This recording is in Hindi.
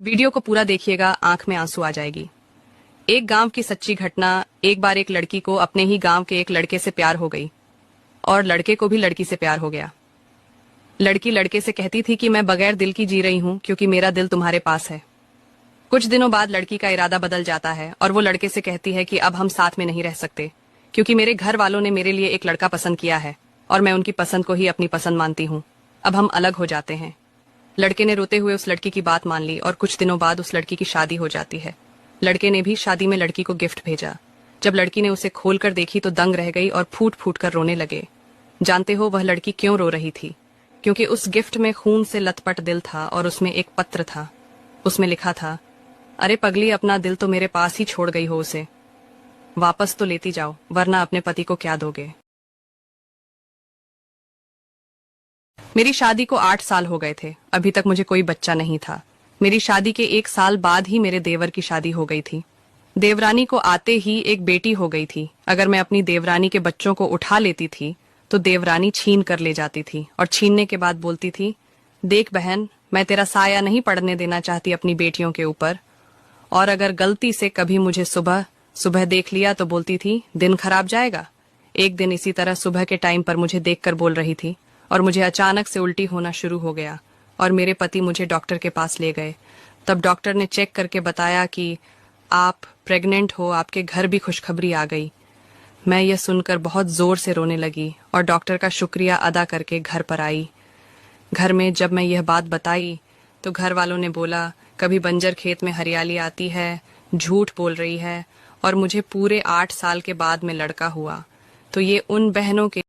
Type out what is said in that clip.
वीडियो को पूरा देखिएगा, आंख में आंसू आ जाएगी। एक गांव की सच्ची घटना। एक बार एक लड़की को अपने ही गांव के एक लड़के से प्यार हो गई और लड़के को भी लड़की से प्यार हो गया। लड़की लड़के से कहती थी कि मैं बगैर दिल की जी रही हूं क्योंकि मेरा दिल तुम्हारे पास है। कुछ दिनों बाद लड़की का इरादा बदल जाता है और वो लड़के से कहती है कि अब हम साथ में नहीं रह सकते क्योंकि मेरे घर वालों ने मेरे लिए एक लड़का पसंद किया है और मैं उनकी पसंद को ही अपनी पसंद मानती हूँ। अब हम अलग हो जाते हैं। लड़के ने रोते हुए उस लड़की की बात मान ली और कुछ दिनों बाद उस लड़की की शादी हो जाती है। लड़के ने भी शादी में लड़की को गिफ्ट भेजा। जब लड़की ने उसे खोलकर देखी तो दंग रह गई और फूट फूट कर रोने लगे। जानते हो वह लड़की क्यों रो रही थी? क्योंकि उस गिफ्ट में खून से लथपथ दिल था और उसमें एक पत्र था। उसमें लिखा था, अरे पगली, अपना दिल तो मेरे पास ही छोड़ गई हो, उसे वापस तो लेती जाओ वरना अपने पति को क्या दोगे। मेरी शादी को 8 साल हो गए थे। अभी तक मुझे कोई बच्चा नहीं था। मेरी शादी के 1 साल बाद ही मेरे देवर की शादी हो गई थी। देवरानी को आते ही एक बेटी हो गई थी। अगर मैं अपनी देवरानी के बच्चों को उठा लेती थी तो देवरानी छीन कर ले जाती थी और छीनने के बाद बोलती थी, देख बहन, मैं तेरा साया नहीं पड़ने देना चाहती अपनी बेटियों के ऊपर। और अगर गलती से कभी मुझे सुबह सुबह देख लिया तो बोलती थी, दिन खराब जाएगा। एक दिन इसी तरह सुबह के टाइम पर मुझे देखकर बोल रही थी और मुझे अचानक से उल्टी होना शुरू हो गया और मेरे पति मुझे डॉक्टर के पास ले गए। तब डॉक्टर ने चेक करके बताया कि आप प्रेग्नेंट हो, आपके घर भी खुशखबरी आ गई। मैं यह सुनकर बहुत जोर से रोने लगी और डॉक्टर का शुक्रिया अदा करके घर पर आई। घर में जब मैं यह बात बताई तो घर वालों ने बोला, कभी बंजर खेत में हरियाली आती है, झूठ बोल रही है। और मुझे पूरे 8 साल के बाद में लड़का हुआ। तो ये उन बहनों के